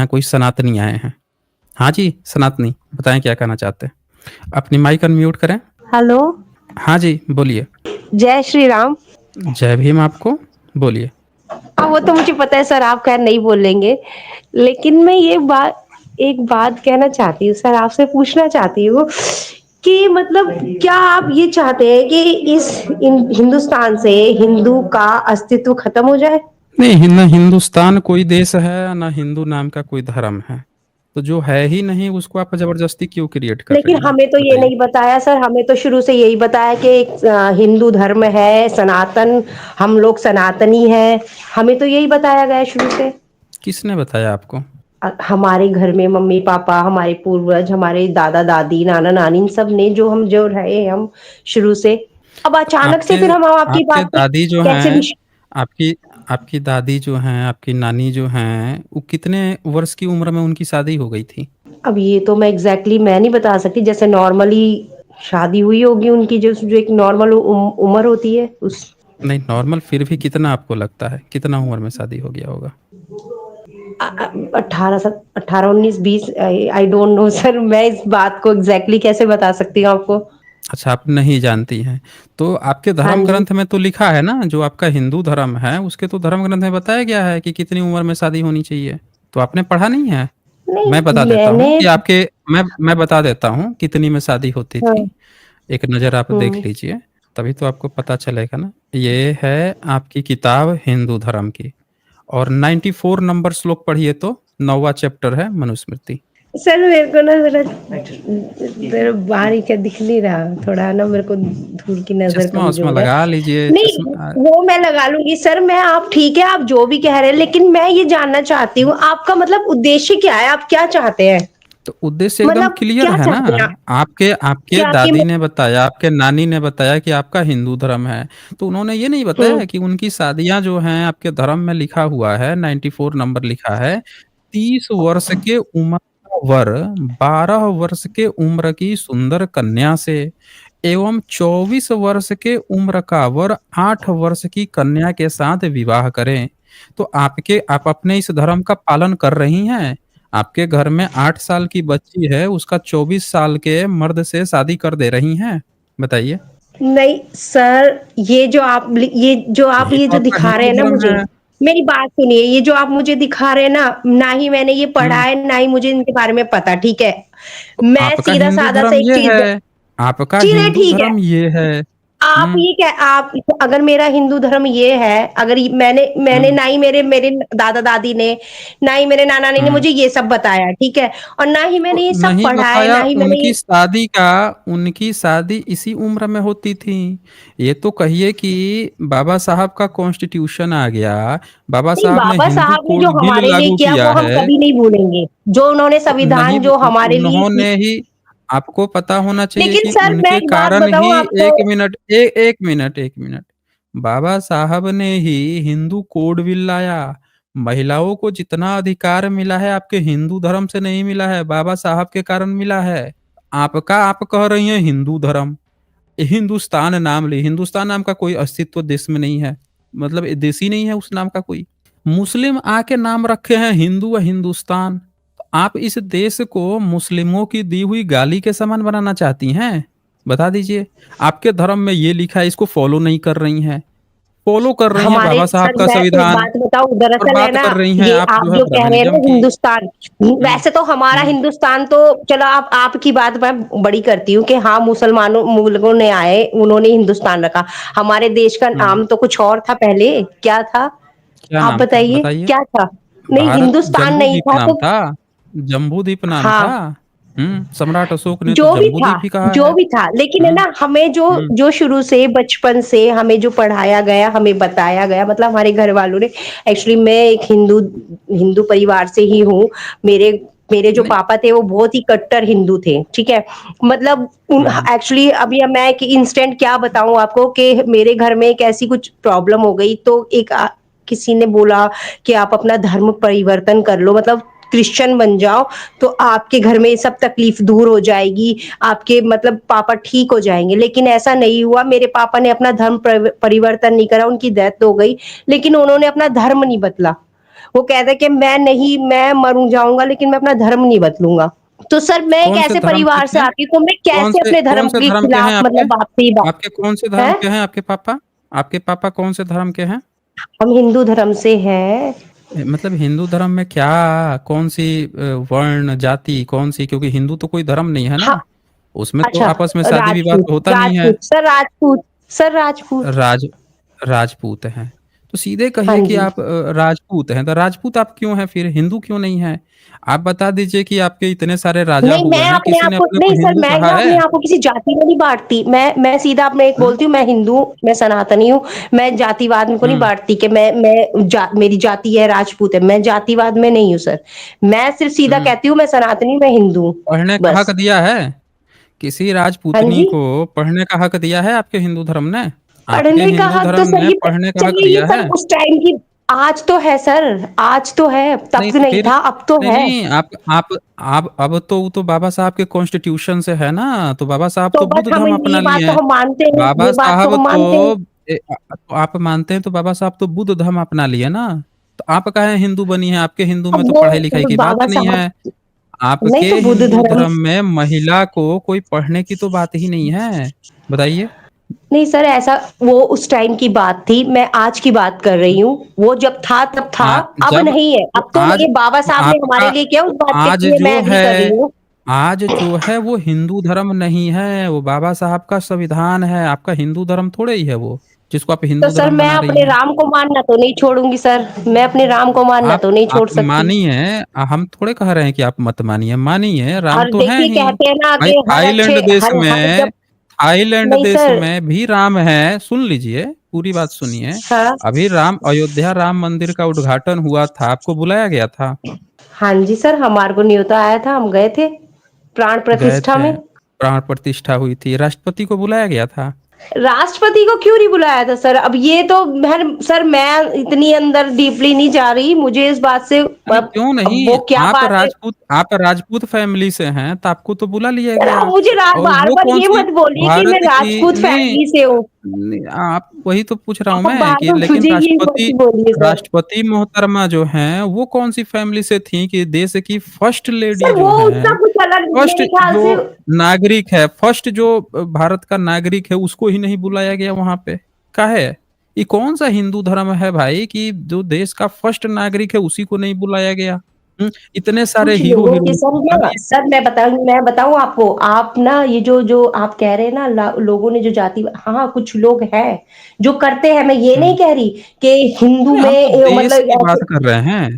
यहाँ कोई सनातनी आए हैं। हाँ जी, सनातनी, बताएँ क्या कहना चाहते हैं? अपनी माइक अनम्यूट करें। हेलो। हाँ जी, बोलिए। जय श्री राम। जय भीम आपको, बोलिए। वो तो मुझे पता है सर, आप खैर नहीं बोलेंगे, लेकिन मैं ये बात एक बात कहना चाहती हूँ सर, आपसे पूछना चाहती हूँ कि मतलब क्या आप ये चाहते हैं कि इस हिंदुस्तान से हिंदू का अस्तित्व खत्म हो जाए? नहीं, ना हिंदुस्तान कोई देश है, ना हिंदू नाम का कोई धर्म है। तो जो है ही नहीं उसको आप ज़बरदस्ती क्यों क्रिएट कर लेकिन रही हैं? हमें तो ये बताइए। नहीं बताया सर, हमें तो शुरू से यही बताया कि एक हिंदू धर्म है सनातन, हम लोग सनातनी हैं, हमें तो यही बताया गया है शुरू से। किसने बताया आपको? हमारे घर में मम्मी पापा, हमारे पूर्वज, हमारे दादा दादी, नाना नानी, इन सब ने जो रहे हम शुरू से। अब तो अचानक से आपके फिर हम आपकी आपके बात पे दादी जो कैसे हैं, भी। आपकी आपकी दादी जो हैं, आपकी नानी जो हैं, वो कितने वर्ष की उम्र में उनकी शादी हो गई थी? अब ये तो मैं एग्जैक्टली मैं नहीं बता सकती, जैसे नॉर्मली शादी हुई होगी उनकी, जो एक नॉर्मल उम्र होती है उस। नहीं, नॉर्मल फिर भी कितना आपको लगता है? कितना उम्र में शादी हो गया होगा? 18 19 20, आई डोंट नो सर, मैं इस बात को एग्जैक्टली कैसे बता सकती हूँ आपको। अच्छा, आप नहीं जानती हैं। तो आपके हाँ धर्म जी। ग्रंथ में तो लिखा है ना, जो आपका हिंदू धर्म है, उसके तो धर्म ग्रंथ में बताया गया है कि कितनी उम्र में शादी होनी चाहिए। तो आपने पढ़ा नहीं है? मैं बता नहीं देता मैंने। हूँ कि आपके मैं बता देता हूँ कितनी में शादी होती हाँ। थी। एक नज़र आप देख हम्म। लीजिए, तभी तो आपको पता चलेगा ना। ये है आपकी किताब हिंदू धर्म की, और 94 नंबर श्लोक पढ़िए तो 9वां चैप्टर है मनुस्मृति। सर मेरे को ना जरा बाहर ही क्या दिख नहीं रहा, थोड़ा ना मेरे को धूल की नजर चश्मा-वश्मा कमजोर है। लगा लीजिए, नहीं, चश्मा। वो मैं लगा लूंगी सर, मैं आप ठीक है, आप जो भी कह रहे हैं, लेकिन मैं ये जानना चाहती हूँ आपका मतलब उद्देश्य क्या है, आप क्या चाहते हैं? तो उद्देश्य एकदम मतलब क्लियर क्या है ना। चाहते हैं आप? आपके आपके क्या कि दादी ने बताया, आपके नानी ने बताया कि आपका हिंदू धर्म है। तो उन्होंने ये नहीं हम्म। बताया कि उनकी शादियां जो हैं आपके धर्म में लिखा हुआ है, 94 नंबर लिखा है, 30 वर्ष के उम्र का वर 12 वर्ष के उम्र की सुंदर कन्या से एवं 24 वर्ष के उम्र का वर 8 वर्ष की कन्या के साथ विवाह करें। तो आप अपने इस धर्म का पालन कर रही हैं? आपके घर में 8 साल की बच्ची है, उसका 24 साल के मर्द से शादी कर दे रही हैं? बताइए। नहीं सर, ये यही तो जो आपका दिखा रहे हिंदू हैं ना धर्म मुझे, है। मेरी बात सुनिए, ये जो आप मुझे दिखा रहे हैं ना, ना ही मैंने ये पढ़ा हुँ, है, ना ही मुझे इनके बारे में पता, ठीक है? तो मैं आपका सीधा हिंदू सादा सा धर्म एक ये चीज। है, आपका चलिए हिंदू ठीक है। धर्म ये है। आप हुँ, ये क्या, आप अगर मेरा हिंदू धर्म ये है, अगर मैंने मैंने हुँ, ना ही मेरे मेरे दादा दादी ने, ना ही मेरे नाना नानी ने हुँ। मुझे ये सब बताया, ठीक है? और ना ही तो मैंने ये सब नहीं पढ़ा है, बताया, ना ही मैंने ये। उनकी शादी इसी उम्र में होती थी। ये तो कहिए कि बाबा साहब का कॉन्स्टिट्यूशन आ गया, बाबा नहीं, साहब ने बाबा हिंदू साहब ने जो कोड बिल हमारे लिए लागू किया वो किया हम है। कभी नहीं भूलेंगे, जो उन्होंने तो नहीं, संविधान जो हमारे लिए की। उन्होंने ही, आपको पता होना चाहिए लेकिन कि सर मैं उनके एक बात कारण ही, बताऊं आपको। 1 मिनट, 1 मिनट, 1 मिनट। बाबा साहब ने ही हिंदू कोड बिल लाया। महिलाओं को जितना अधिकार मिला है आपके हिंदू धर्म से नहीं मिला है, बाबा साहब के कारण मिला है। आप कह रही हैं हिंदू धर्म। हिंदुस्तान नाम ले, हिंदुस्तान नाम का कोई अस्तित्व देश में नहीं है। मतलब देश ही नहीं है उस नाम का कोई। मुस्लिम आके नाम रखे हैं हिंदू व हिंदुस्तान। तो आप इस देश को मुस्लिमों की दी हुई गाली के समान बनाना चाहती हैं? बता दीजिए। आपके धर्म में ये लिखा है, इसको फॉलो नहीं कर रही हैं। फॉलो कर रही हैं हमारे बाबा साहब सर, का मैं एक संविधान, बात बताऊं, और दरअसल है बात ना, कर रही हैं ये आप आप जो है जो कह रहे हैं ना फेमिनिज्म की। हिंदुस्तान, हुँ, वैसे तो हमारा हुँ, हिंदुस्तान तो चलो, आप आपकी बात मैं बड़ी करती हूँ कि हाँ, मुसलमानों मुगलों ने आए, उन्होंने हिंदुस्तान रखा। हमारे देश का हुँ। नाम तो कुछ और था पहले, क्या था? क्या आप नाम था? बताइए बताइए। क्या था? नहीं, भारत हिंदुस्तान नहीं जम्बूद्वीप था नाम तो। था। जम्बूद्वीप नाम था। हाँ, सम्राट अशोक ने तो जो भी था, जम्बूद्वीप ही कहा जो है। भी था, लेकिन है हुँ, ना, हमें जो हुँ, जो शुरू से बचपन से हमें जो पढ़ाया गया, हमें बताया गया, मतलब हमारे घर वालों ने। एक्चुअली मैं एक हिंदू हिंदू परिवार से ही हूँ। मेरे मेरे जो नहीं, पापा थे वो बहुत ही कट्टर हिंदू थे, ठीक है? मतलब हुँ, एक्चुअली अभी मैं एक इंस्टेंट क्या बताऊं आपको कि मेरे घर में एक ऐसी कुछ प्रॉब्लम हो गई, तो किसी ने बोला कि आप अपना धर्म परिवर्तन कर लो, मतलब क्रिश्चियन बन जाओ, तो आपके घर में ये सब तकलीफ दूर हो जाएगी, आपके मतलब पापा ठीक हो जाएंगे। लेकिन ऐसा नहीं हुआ, मेरे पापा ने अपना धर्म परिवर्तन नहीं करा, उनकी डेथ हो गई, लेकिन उन्होंने अपना धर्म नहीं बदला। वो कहता है कि मैं मरूँ जाऊँगा लेकिन मैं अपना धर्म नहीं बदलूँगा। तो सर मैं एक कौन से ऐसे धर्म के परिवार से थे? आती हूँ, तो मैं कैसे अपने कौन धर्म से के धर्म के खिलाफ हैं आपके? मतलब बात आपके कौन से धर्म हैं? के हैं आपके पापा? आपके पापा कौन से धर्म के हैं? हम हिंदू धर्म से हैं। मतलब हिंदू धर्म में क्या, कौन सी वर्ण जाति कौन सी, क्योंकि हिंदू तो कोई धर्म नहीं है हाँ, ना, उसमें तो अच्छा आपस में शादी विवाह राजपूत, तो होता नहीं है। Rajput, sir Rajput, sir Rajput. राज राजपूत हैं। तो सीधे हाँ कहिए कि जी। आप राजपूत हैं, तो राजपूत आप क्यों हैं फिर? हिंदू क्यों नहीं हैं? आप बता दीजिए कि आपके इतने सारे राजा नहीं, हुए मैं हैं, अपने किसी आप ने को अपने को नहीं सर, हिंदू मैं कहा ना है? अपने आप को किसी जाति में नहीं बाँटती। मैं सीधा अपने एक हुँ, बोलती हूँ, मैं हिंदू हूँ, मैं सनातनी हूँ। मैं जातिवाद में को नहीं हुँ, बाँटती कि मेरी जाति है राजपूत है, मैं जातिवाद में नहीं हूँ सर। मैं सिर्फ़ सीधा हुँ। कहती हूँ मैं सनातनी हूँ, मैं हिंदू हूँ, पढ़ने का हक बस। दिया है? किसी हाँ राजपूतनी जी। को पढ़ने का हक दिया है आपके हिंदू धर्म ने? आपके पढ़ने का हिंदू हक तो धर्म सर ने ये पढ़ने का हक चलिए ये दिया सर है? उस टाइम की आज तो है सर, आज तो है, तब नहीं तो तो नहीं फिर, था, अब तो नहीं, है। नहीं, आप अब तो वो तो बाबा साहब के कॉन्स्टिट्यूशन से है ना, तो बाबा साहब तो तो बस बुद्ध हम धर्म ये अपना बात लिए तो हैं। हम मानते हैं, बाबा ये बात तो साहब हम मानते हैं। तो तो आप मानते हैं तो बाबा साहब तो बुद्ध धर्म अपना लिए ना, तो आप काहे हिंदू बनी हैं? आपके हिंदू में अब तो वो पढ़ाई लिखाई की बात बाबा नहीं साहब है। नहीं आपके तो बुद्ध हिंदू धर्म धर्म में महिला को कोई पढ़ने की तो बात ही नहीं है। बताइए? नहीं सर ऐसा वो उस टाइम की बात थी, मैं आज की बात कर रही हूँ। वो जब था तब था, अब जब नहीं है। तो अब तो आज ये बाबा तो साहब ने हमारे आपका लिए किया उस बात के आज लिए मैं जो एग्री कर रही है, हूँ। आज जो है वो हिंदू धर्म नहीं है, वो बाबा साहब का संविधान है, आपका हिंदू धर्म थोड़े ही है वो, जिसको आप तो हिंदू सर धर्म मैं बना रही अपने हैं। राम को मानना तो नहीं छोड़ूँगी सर, मैं अपने राम को मानना आप तो नहीं आप छोड़ सकती। मानिए, हम थोड़े कह रहे हैं कि आप मत मानिए, मानिए, राम और तो हैं देखिए ही। कहते हैं ना भाई कि हर अच्छे थाईलैंड देश हर हर में, जब थाईलैंड नहीं देश सर में भी राम है, सुन लीजिए, पूरी बात सुनिए। हाँ, अभी अयोध्या राम मंदिर का उद्घाटन हुआ था, आपको बुलाया गया था? हाँ जी सर, हमारे को न्योता आया था, हम गए थे, प्राण गए प्रतिष्ठा थे, में। प्राण प्रतिष्ठा हुई थी, राष्ट्रपति को बुलाया गया था? राष्ट्रपति को क्यों नहीं बुलाया था सर? अब ये तो सर मैं इतनी अंदर डीपली नहीं जा रही, मुझे इस बात से अरे क्यों अब नहीं? वो क्या बात है। आप राजपूत फैमिली से हैं, तो आपको तो बुला लिया सर गया। आप मुझे और वो बार-बार ये कौन-सी मत बोलिए कि भारत मैं की राजपूत नहीं, फैमिली से हूँ। नहीं, आप वही तो पूछ रहा हूँ आप मैं कि बार-बार लेकिन मुझे ये मत राष्ट्रपति बोलिए सर। राष्ट्रपति मोहतरमा जो हैं, वो कौन-सी फैमिली से थीं कि देश की फर्स्ट लेडी सर वो जो उसका हैं, कुछ अलग फर्स्ट मेरे ख्याल जो से नागरिक है, फर्स्ट जो भारत का नागरिक है, उसको ही नहीं बुलाया गया वहाँ पे? काहे? ये कौन-सा हिंदू धर्म है भाई कि जो देश का फर्स्ट नागरिक है, उसी को नहीं बुलाया गया? इतने सारे कुछ हीरो लोगों के हीरोइन को सर बुला ना लिए। सर मैं बताऊँ आपको, आप ना ये जो जो आप कह रहे हैं ना लोगों ने जो जाति हाँ, कुछ लोग हैं, जो करते हैं, मैं ये हुँ। नहीं कह रही कि हिंदू अरे में हम तो देश मतलब की बात ऐसे कर रहे हैं, हम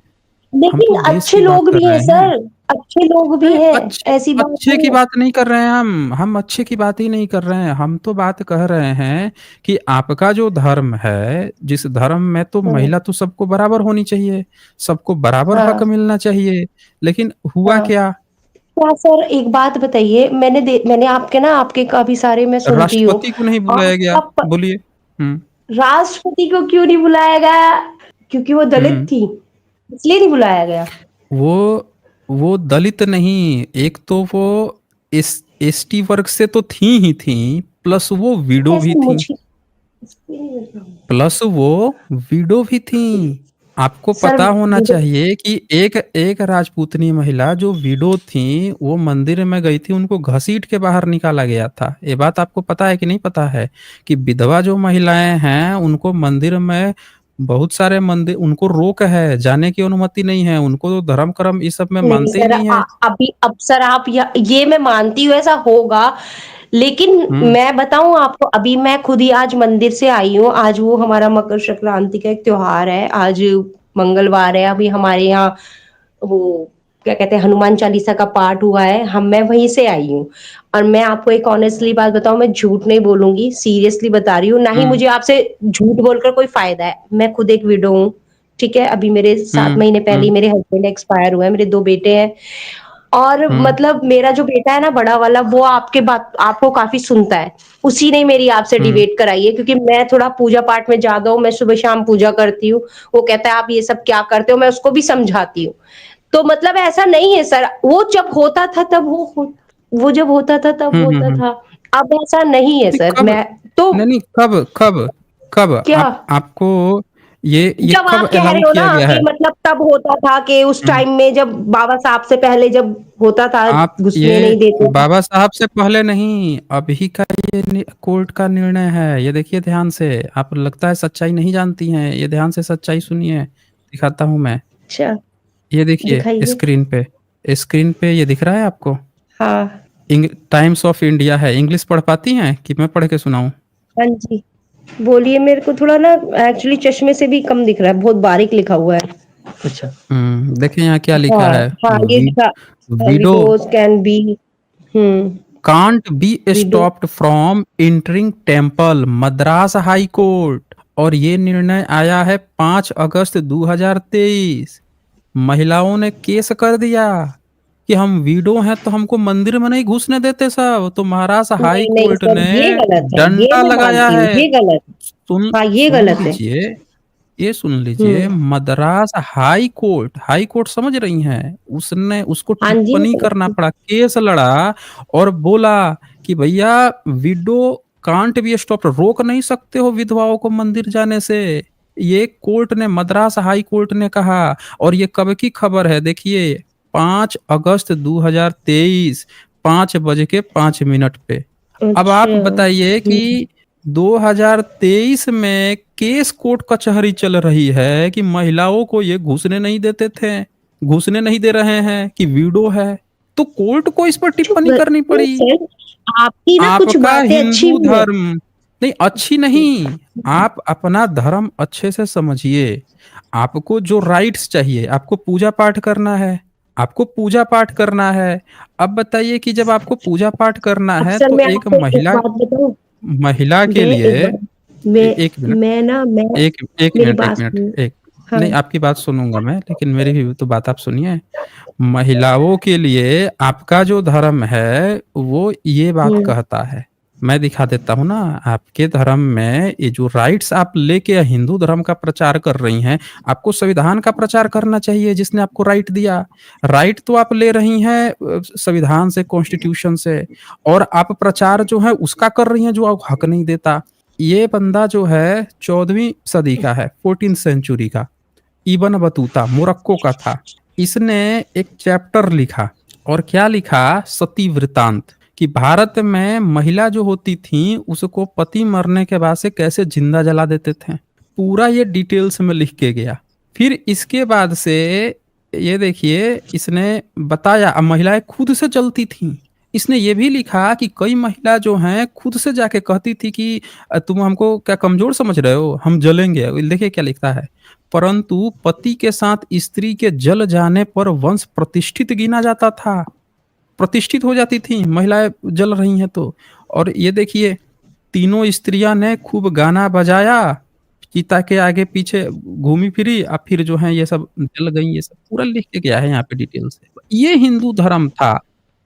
लेकिन तो देश अच्छे की बात लोग कर भी हैं रहे हैं। सर, अच्छे लोग भी अरे हैं, ऐसी बात अच्छे की नहीं है। बात नहीं कर रहे हैं हम अच्छे की बात ही नहीं कर रहे हैं। हम तो बात कह रहे हैं कि आपका जो धर्म है, जिस धर्म में तो हुँ, महिला तो सबको बराबर होनी चाहिए, सबको बराबर हक हाँ, मिलना चाहिए, लेकिन हुआ हाँ। क्या? क्या सर एक बात बताइए मैंने आपके ना आपके काफ़ी सारे मैं सुनती हूँ। राष्ट्रपति को नहीं बुलाया गया, आपका प बोलिए? हुँ, राष्ट्रपति को क्यों नहीं बुलाया गया? क्योंकि वो दलित हुँ। थी, इसलिए नहीं बुलाया गया। वो वो दलित नहीं, एक तो वो एसटी वर्ग से तो ही थी, प्लस वो विडो भी ऐसे थी। मुझे प्लस वो विडो भी थी। आपको सर पता होना मुझे चाहिए कि एक एक राजपूतनी महिला जो विडो थी, वो मंदिर में गई थी, उनको घसीट के बाहर निकाला गया था। ये बात आपको पता है कि नहीं पता है? कि विधवा जो महिलाएँ हैं, उनको मंदिर में बहुत सारे मंदिर उनको रोक है, जाने की अनुमति नहीं है, उनको तो धर्म कर्म इस सब में नहीं मानते ही सर नहीं है। अभी अब सर आप ये मैं मानती हूँ ऐसा होगा, लेकिन हुँ, मैं बताऊँ आपको अभी मैं खुद ही आज मंदिर से आई हूँ, आज वो हमारा मकर संक्रांति का एक त्योहार है, आज मंगलवार है, अभी हमारे यहाँ वो क्या कहते हैं हनुमान चालीसा का पाठ हुआ है, मैं वहीं से आई हूँ। और मैं आपको एक ऑनेस्टली बात बताऊँ मैं झूठ नहीं बोलूँगी, सीरियसली बता रही हूँ, ना ही हुँ, मुझे आपसे झूठ बोलकर कोई फ़ायदा है। मैं खुद एक विडो हूँ, ठीक है? अभी मेरे 7 हुँ, महीने पहले ही हुँ, मेरे हस्बैंड एक्सपायर हुए हैं, मेरे 2 बेटे हैं। और हुँ, मतलब मेरा जो बेटा है ना बड़ा वाला वो आपके बात आपको काफ़ी सुनता है। उसी ने मेरी आपसे हुँ। डिबेट कराई है क्योंकि मैं थोड़ा पूजा पाठ में ज़्यादा हूँ, मैं सुबह-शाम पूजा करती हूँ। वो कहता है आप ये सब क्या करते हो? मैं उसको भी समझाती हूँ। तो मतलब ऐसा नहीं है सर, वो जब होता था तब वो जब होता था तब हुँ, हुँ, होता हुँ। था। अब ऐसा नहीं है नहीं सर, कब मैं तो नहीं, नहीं कब कब कब क्या? आपको ये जब कब आप कह रहे अलाउ हो किया ना गया कि है? मतलब तब होता था कि उस हुँ। टाइम में जब बाबा साहब से पहले जब होता था, आप घुसने ये नहीं देते थे। बाबा साहब से पहले नहीं, अभी का ये कोर्ट का निर्णय है। ये देखिए ध्यान से। आप लगता है सच्चाई नहीं जानती हैं। ये ध्यान से सच्चाई सुनिए, दिखाता हूँ मैं। अच्छा, ये देखिए दिखाइए। स्क्रीन पे ये दिख रहा है आपको? हाँ, टाइम्स ऑफ इंडिया है। इंग्लिश पढ़ पाती हैं कि मैं पढ़ के सुनाऊं? हाँ जी। बोलिए, मेरे को थोड़ा ना एक्चुअली चश्मे से भी कम दिख रहा है, बहुत बारीक लिखा हुआ है। अच्छा। देखिए यहाँ क्या लिखा हाँ, है। हाँ, ये दिखा। Window widows can be. Hmm, can't be window. Stopped from entering temple, Madras high court. और ये निर्णय आया है 5 अगस्त 2023। महिलाओं ने केस कर दिया कि हम विडो हैं तो हमको मंदिर में नहीं घुसने देते सब। तो महाराष्ट्र हाई नहीं, नहीं कोर्ट सर, ने ये गलत है, ये डंडा मैं लगाया मानती हूँ, है। ये गलत। सुन हाँ, ये सुन गलत है। लीजिए, ये सुन लीजिए। हुँ। मद्रास हाई कोर्ट समझ रही हैं? उसने उसको हाँ जी, टिप्पणी समझ करना गई। पड़ा, केस लड़ा और बोला कि भैया विडो कांट बी स्टॉप्ड, रोक नहीं सकते हो विधवाओं को मंदिर जाने से। ये कोर्ट ने, मद्रास हाई कोर्ट ने कहा। और ये कब की खबर है देखिए, 5 अगस्त 2023, 5 बज के 5 मिनट पे। अब आप अच्छा। बताइए हुँ। कि 2023 में केस कोर्ट कचहरी चल रही है कि महिलाओं को ये घुसने नहीं देते थे, घुसने नहीं दे रहे हैं कि वीडो है। तो कोर्ट को इस पर जो टिप्पणी करनी नहीं पड़ी। सर, आपकी ना कुछ आपका बातें अच्छी हिंदू भी है। धर्म नहीं, अच्छी नहीं। आप अपना धर्म अच्छे से समझिए। आपको जो राइट्स चाहिए, आपको पूजा पाठ करना है, आपको पूजा पाठ करना है। अब बताइए कि जब आपको पूजा पाठ करना अब है सर तो मैं एक आपको एक महिला बात बताऊँ? महिला के मैं एक लिए बात मैं एक मिनट, मैं ना मैं मेरी एक बात मिनट, सुनिए। एक हाँ। नहीं, आपकी बात सुनूंगा मैं, लेकिन मेरी भी तो बात आप सुनिए। महिलाओं के लिए आपका जो धर्म है वो ये बात हुँ। कहता है। मैं दिखा देता हूँ ना। आपके धर्म में ये जो राइट्स आप लेके हिंदू धर्म का प्रचार कर रही हैं, आपको संविधान का प्रचार करना चाहिए जिसने आपको राइट दिया। राइट तो आप ले रही हैं संविधान से, कॉन्स्टिट्यूशन से। और आप प्रचार जो है उसका कर रही हैं जो आपको हक नहीं देता। ये बंदा जो है 14वीं सदी का है, 14th सेंचुरी का। इब्न बतूता मोरक्को का था। इसने एक चैप्टर लिखा। और क्या लिखा? सती वृतांत। कि भारत में महिला जो होती थी उसको पति मरने के बाद से कैसे जिंदा जला देते थे। पूरा ये डिटेल्स में लिख के गया। फिर इसके बाद से ये देखिए इसने बताया, अब महिलाएं खुद से जलती थी। इसने ये भी लिखा कि कई महिला जो हैं खुद से जाके कहती थी कि तुम हमको क्या कमजोर समझ रहे हो, हम जलेंगे। देखिए क्या लिखता है। परंतु पति के साथ स्त्री के जल जाने पर वंश प्रतिष्ठित गिना जाता था। प्रतिष्ठित हो जाती थी महिलाएं जल रही हैं तो। और ये देखिए, तीनों स्त्रियां ने खूब गाना बजाया, चिता के आगे पीछे घूमी फिरी, और फिर जो है ये सब जल गई। ये सब पूरा लिख के गया है यहाँ पे डिटेल से। ये हिंदू धर्म था।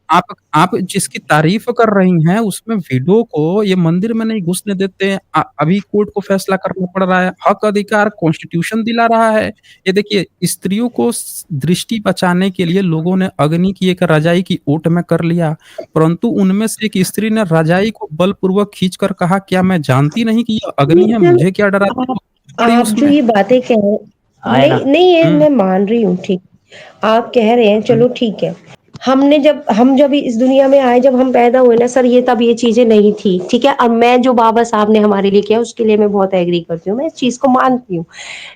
आप आप जिसकी तारीफ कर रही हैं उसमें विडो को ये मंदिर में नहीं घुसने देते। अभी कोर्ट को फैसला करना पड़ रहा है। हक अधिकार कॉन्स्टिट्यूशन दिला रहा है। ये देखिए, स्त्रियों को दृष्टि बचाने के लिए लोगों ने अग्नि की एक रजाई की ओट में कर लिया। परंतु उनमें से एक स्त्री ने रजाई को बलपूर्वक खींचकर कहा, क्या मैं जानती नहीं कि यह अग्नि नहीं है, सर, मुझे क्या डराती आप हो? पड़ी आप जो उसमें। ये बातें कह रहे नहीं, नहीं ये हम्म मैं मान रही हूँ, ठीक। आप कह रहे हैं, हम्म। चलो ठीक है। हम जब इस दुनिया में आए, जब हम पैदा हुए ना सर, ये तब ये चीज़ें नहीं थी, ठीक है? और मैं जो बाबा साहब ने हमारे लिए किया उसके लिए मैं बहुत एग्री करती हूँ, मैं इस चीज़ को मानती हूँ।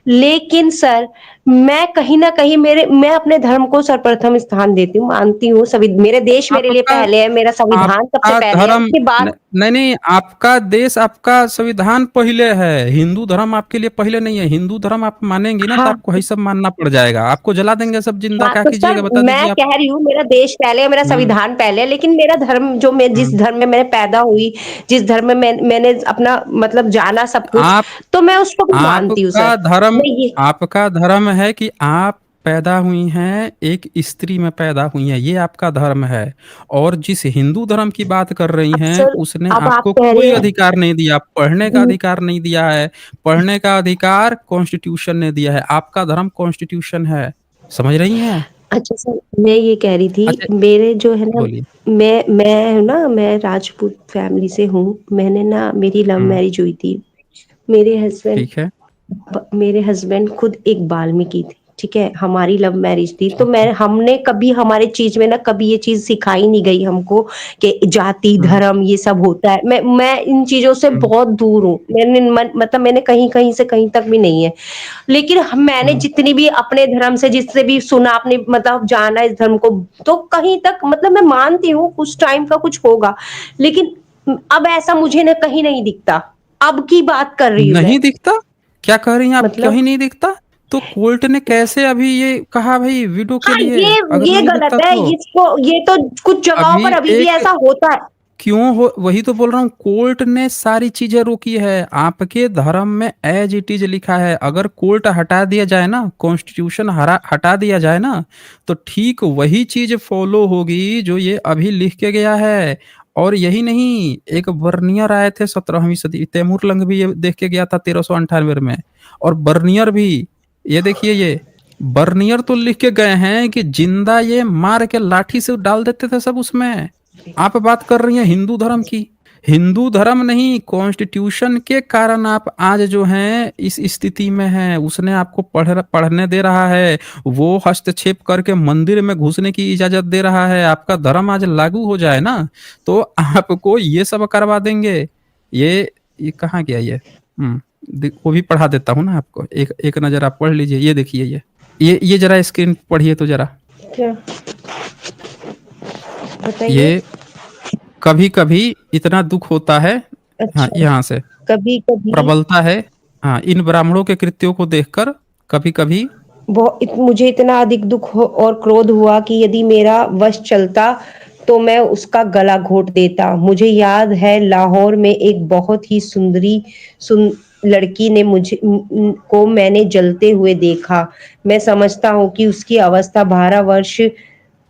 लेकिन सर, मैं कहीं न कहीं मैं अपने धर्म को सर्वप्रथम स्थान देती हूँ, मानती हूँ मेरे देश मेरे लिए आपका पहले है, मेरा संविधान सबसे आपका पहले है, धर्म उसके बाद नहीं नहीं, आपका देश, आपका संविधान पहले है। हिंदू धर्म आपके लिए पहले नहीं है। हिंदू धर्म आप मानेंगी ना तो हाँ। आपको यही सब मानना पड़ जाएगा। आपको जला देंगे सब जिंदा, हाँ, क्या तो सर कीजिएगा बता मैं दीजिए आप। कह रही हूँ मेरा देश पहले है, मेरा हम्म संविधान पहले है, लेकिन मेरा धर्म जो मैं जिस हम्म। धर्म में मैंने पैदा हुई, जिस धर्म में मैंने अपना मतलब जाना सब कुछ, आप तो मैं उसको भी मानती हूँ आपका सर। धर्म मैं ये आपका धर्म है कि आप पैदा हुई हैं एक स्त्री में पैदा हुई हैं, ये आपका धर्म है। और जिस हिंदू धर्म की बात कर रही अब हैं सर, उसने अब आप आपको कह रहे कोई हैं अधिकार नहीं दिया, पढ़ने का अधिकार नहीं दिया है। पढ़ने का अधिकार कॉन्स्टिट्यूशन ने दिया है। आपका धर्म कॉन्स्टिट्यूशन है। समझ रही हैं? अच्छा सर, मैं ये कह रही अच्छा, थी, मेरे जो है ना, बोलिए। मैं राजपूत फैमिली से हूँ। मैंने ना, मेरी लव हम्म। मैरिज हुई थी। मेरे हस्बैंड ठीक है। मेरे हस्बैंड खुद एक वाल्मीकि थे, ठीक है? हमारी लव मैरिज थी, अच्छा, तो अच्छा। हमने कभी हमारे चीज़ में ना कभी ये चीज़ सिखाई नहीं गई हमको कि जाति, हुँ, धर्म ये सब होता है। मैं इन चीज़ों से हुँ, बहुत दूर हूँ। मैंने मतलब मैंने कहीं-कहीं से कहीं तक भी नहीं है। लेकिन मैंने हुँ। जितनी भी अपने धर्म से जिससे भी सुना, अपने मतलब जाना इस धर्म को, तो कहीं तक मतलब मैं मानती हूँ कुछ टाइम का कुछ होगा। लेकिन अब ऐसा मुझे ना कहीं नहीं दिखता। अब की बात कर रही हूँ मैं। नहीं दिखता? क्या कह रही हैं आप, कहीं मतलब नहीं दिखता? तो कोर्ट ने कैसे अभी ये कहा भई विडो के हाँ, लिए, अगर ये नहीं गलत दिखता है। तो? इसको ये तो कुछ जगहों अभी पर अभी भी एक ऐसा होता है। क्यों हो, वही तो बोल रहा हूँ, कोर्ट ने सारी चीजें रोकी है। आपके धर्म में एज इट इज लिखा है। अगर कोर्ट हटा दिया जाए ना, कॉन्स्टिट्यूशन हरा हटा दिया जाए ना, तो ठीक वही चीज फॉलो होगी जो ये अभी लिख के गया है। और यही नहीं, एक बर्नियर आए थे 17वीं सदी, तैमूर लंग भी ये देख के गया था 1398 में। और बर्नियर भी, ये देखिए, ये बर्नियर तो लिख के गए हैं कि जिंदा ये मार के लाठी से डाल देते थे सब उसमें। आप बात कर रही हैं हिंदू धर्म की। हिंदू धर्म नहीं, कॉन्स्टिट्यूशन के कारण आप आज जो हैं इस स्थिति में हैं। उसने आपको पढ़ने दे रहा है, वो हस्तक्षेप करके मंदिर में घुसने की इजाजत दे रहा है। आपका धर्म आज लागू हो जाए ना, तो आपको ये सब करवा देंगे। ये कहाँ गया ये? वो भी पढ़ा देता हूँ ना आपको, एक एक नजर आप पढ़ लीजिए। ये देखिए, ये जरा स्क्रीन पढ़िए तो जरा। क्या? बताइए। ये कभी कभी इतना दुख होता है। हाँ, अच्छा, यहाँ से कभी-कभी प्रबलता है। हाँ, इन ब्राह्मणों के कृत्यों को देखकर कभी कभी। मुझे इतना अधिक दुख और क्रोध हुआ कि यदि मेरा वश चलता तो मैं उसका गला घोंट देता। मुझे याद है लाहौर में एक बहुत ही सुन लड़की ने को मैंने जलते हुए देखा। मैं समझता हूँ कि उसकी अवस्था 12 वर्ष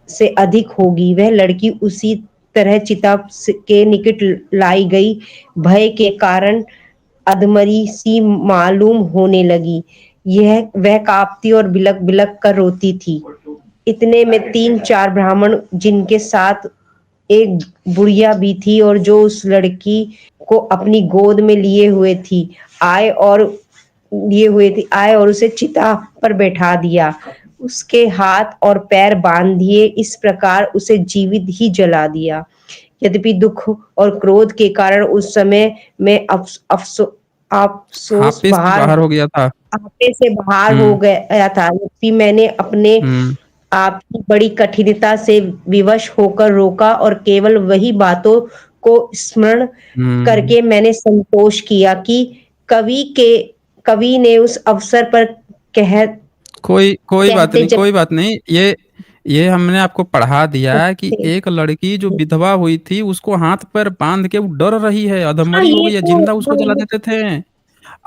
से अधिक होगी। वह लड़की उसी तरह चिता के निकट लाई गई। भय के कारण अधमरी सी मालूम होने लगी। यह वह काँपती और बिलक-बिलक कर रोती थी। इतने में 3-4 ब्राह्मण, जिनके साथ एक बुढ़िया भी थी और जो उस लड़की को अपनी गोद में आए और उसे चिता पर बैठा दिया। उसके हाथ और पैर बाँध दिए, इस प्रकार उसे जीवित ही जला दिया। यद्यपि दुःख और क्रोध के कारण उस समय मैं अफ़सोस हापिस बाहर हो गया था। आपे से बाहर हो हम्म, गया था। यद्यपि मैंने अपने हम्म, आप की बड़ी कठिनता से विवश होकर रोका और केवल वही बातों को स्मरण हम्म। करके मैंने संतोष किया कि कवि के कवि ने उस अवसर पर कह कोई कोई बात कहते नहीं, जब कोई बात नहीं। ये हमने आपको पढ़ा दिया है कि थे। एक लड़की जो विधवा हुई थी, उसको हाथ पैर बांध के वो डर रही है, हाँ, अधमरी हो ये गई है, तो जिंदा उसको जला हाँ, देते थे।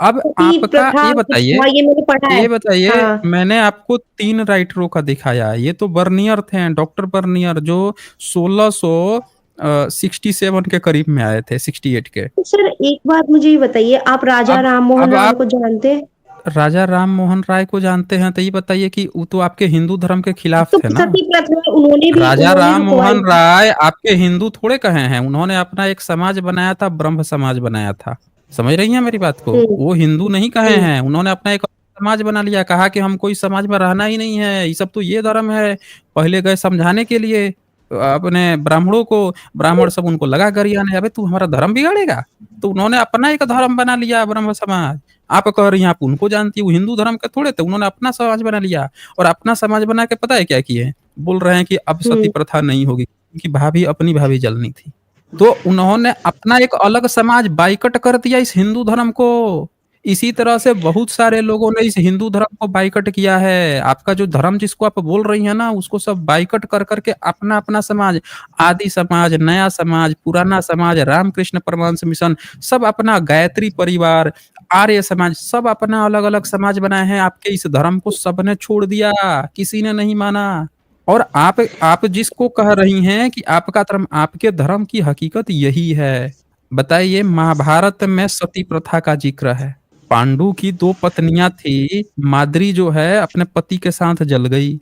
अब सती आपका प्रथा ये कुछ बताइए, था, ये मैंने पढ़ा है। हाँ, मैंने आपको 3 राइटरों का दिखाया है। ये तो बर्नियर थे, डॉक्टर बर्नियर, जो 1667 के करीब में आए थे, 68 के। तो सर एक बात मुझे ये बताइए, आप राजा अब राम अब मोहन राय आप को जानते हैं? राजा राम मोहन राय को जानते हैं, तो ये बताइए कि वो तो आपके हिंदू धर्म के खिलाफ तो थे ना? सती प्रथा राजा उन्होंने राम रुकवाई मोहन थी। राय आपके हिंदू थोड़े कहे हैं। उन्होंने अपना एक समाज बनाया था, ब्रह्म समाज बनाया था। समझ रही हैं मेरी बात को? हुँ, वो हिंदू नहीं कहे हुँ, हैं। उन्होंने अपना एक समाज बना लिया, कहा कि हम कोई समाज में रहना ही नहीं है, ये सब तो ये धर्म है। पहले गए समझाने के लिए अपने ब्राह्मणों को, ब्राह्मण सब उनको लगा गरियाने, अबे तू हमारा धर्म बिगाड़ेगा? तो उन्होंने अपना एक धर्म बना लिया, ब्रह्म समाज। आप कह रही हैं आप उनको जानती है, वो हिंदू धर्म के थोड़े थे। उन्होंने अपना समाज बना लिया, और अपना समाज बना के पता है क्या किए? बोल रहे हैं कि अब सती हुँ, प्रथा नहीं होगी, क्योंकि भाभी अपनी भाभी जलनी थी। तो उन्होंने अपना एक अलग समाज बाइकट कर दिया इस हिंदू धर्म को। इसी तरह से बहुत सारे लोगों ने इस हिंदू धर्म को बाइकट किया है। आपका जो धर्म जिसको आप बोल रही हैं ना, उसको सब बाइकट कर करके अपना-अपना समाज, आदि समाज, नया समाज, पुराना समाज, रामकृष्ण परमहंस मिशन, सब अपना, गायत्री परिवार, आर्य समाज, सब अपना अलग-अलग समाज बनाए हैं। आपके इस धर्म को सबने छोड़ दिया, किसी ने नहीं माना। और आप जिसको कह रही हैं कि आपका धर्म, आपके धर्म की हकीकत यही है। बताइए, महाभारत में सती प्रथा का ज़िक्र है। पांडु की 2 पत्नियाँ थी, माद्री जो है अपने पति के साथ जल गई।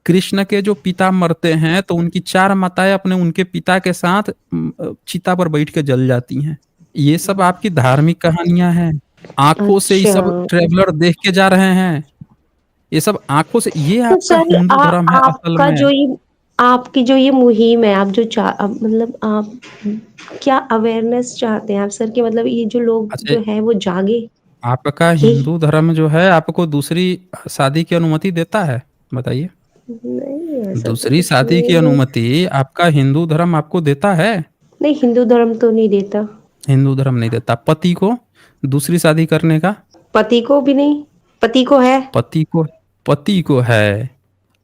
कृष्ण के जो पिता मरते हैं तो उनकी 4 माताएँ अपने उनके पिता के साथ चिता पर बैठ के जल जाती हैं। ये सब आपकी धार्मिक कहानियाँ हैं। आँखों से ये अच्छा। सब ट्रैवलर देख के जा रहे हैं। ये सब आँखों से ये तो आपका सर हिंदू धर्म है असल आपका में। जो ये आपकी जो ये मुहिम है, आप जो मतलब आप क्या अवेयरनेस चाहते हैं आप सर, कि मतलब ये जो लोग अच्छा, जो है वो जागे? आपका यही? हिंदू धर्म जो है आपको दूसरी शादी की अनुमति देता है? बताइए। नहीं, ऐसा तो दूसरी कुछ शादी की नहीं है। अनुमति आपका हिंदू धर्म आपको देता है? नहीं, हिंदू धर्म तो नहीं देता। हिंदू धर्म नहीं देता। पति को दूसरी शादी करने का? पति को भी नहीं। पति को है। पति को पति को है,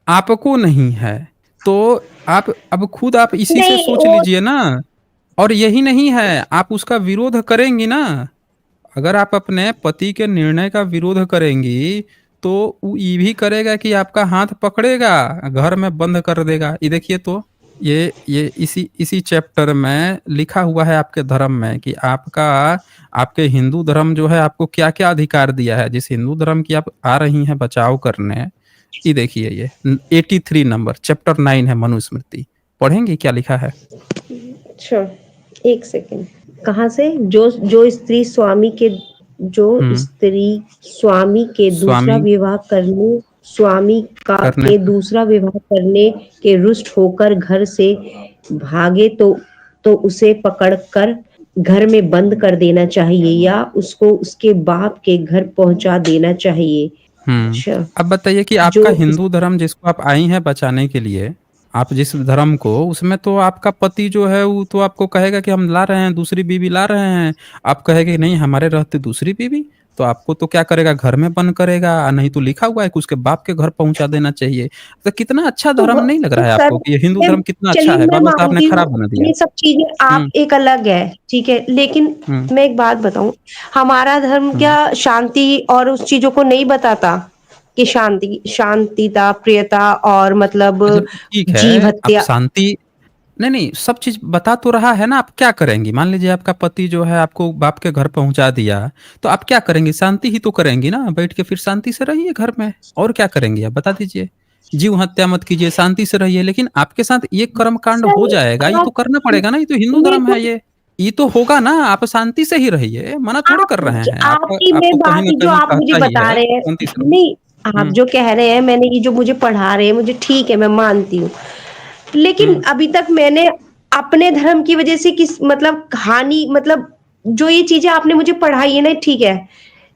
आपको नहीं है। तो आप अब खुद आप इसी से नहीं सोच वो लीजिए ना। और यही नहीं है, आप उसका विरोध करेंगी ना। अगर आप अपने पति के निर्णय का विरोध करेंगी, तो वो ये भी करेगा कि आपका हाथ पकड़ेगा, घर में बंद कर देगा। ये देखिए तो, ये इसी इसी चैप्टर में लिखा हुआ है आपके धर्म में कि आपका आपके हिंदू धर्म जो है आपको क्या-क्या अधिकार दिया है। जिस हिंदू धर्म की आप आ रही हैं बचाव करने, ये देखिए ये 83 नंबर चैप्टर 9 है मनुस्मृति। पढ़ेंगे क्या लिखा है? अच्छा, एक सेकेंड। कहाँ से? जो हुँ, स्त्री स्वामी के दूसरा स्वामी विवाह करने स्वामी का करने के दूसरा विवाह करने के रुष्ट होकर घर से भागे, तो उसे पकड़कर घर में बंद कर देना चाहिए या उसको उसके बाप के घर पहुंचा देना चाहिए। हुँ। अच्छा। अब बताइए कि जो आपका हिंदू धर्म जिसको आप आई हैं बचाने के लिए, आप जिस धर्म को उसमें तो आपका पति जो है वो तो आपको कहेगा कि हम ला रहे हैं, दूसरी बीवी ला रहे हैं। आप कहेंगे नहीं हमारे रहते दूसरी बीवी, तो आपको तो क्या करेगा घर में बंद करेगा, नहीं तो लिखा हुआ है कि उसके बाप के घर पहुँचा देना चाहिए। तो कितना अच्छा तो धर्म नहीं लग तो रहा है सर, आपको कि ये हिंदू मैं धर्म कितना अच्छा चलिए है, मैं बाबा साहब ने मानती हूँ खराब बना दिया। ये सब चीजें आप हुँ, एक अलग है, ठीक है, लेकिन हुँ। मैं एक बात बताऊं, हमारा धर्म हुँ। क्या शांति और उस चीजों को नहीं बताता कि शांतिता, प्रियता और मतलब अच्छा तो ठीक जीव है, आप हत्या? शांति नहीं, नहीं, सब चीज़ बता तो रहा है ना, आप क्या करेंगी? मान लीजिए आपका पति जो है आपको बाप के घर पहुँचा दिया, तो आप क्या करेंगी? शांति ही तो करेंगी ना, बैठ के फिर शांति से रहिए घर में। और क्या करेंगी आप बता दीजिए? जीव हत्या मत कीजिए, शांति से रहिए, लेकिन आपके साथ ये कर्मकांड हो सर जाएगा, ये तो आप करना पड़ेगा ना, ये तो हिंदू मेरे धर्म को है ये। ये तो होगा ना, आप शांति से ही रहिए, मना थोड़ी कर रहे हैं। आपका आपकी मैं आपको कहीं बात न जो कहीं आप मुझे कहता ही बता है रहे कि हैं, शांति से रहो। नहीं, आप हुँ, जो कह रहे हैं, मैंने ये जो मुझे पढ़ा रहे हैं मुझे ठीक है, मैं मानती हूँ, लेकिन हुँ, अभी तक मैंने अपने धर्म की वजह से किस मतलब हानि मतलब जो ये चीजें आपने मुझे पढ़ाई है ना, ठीक है,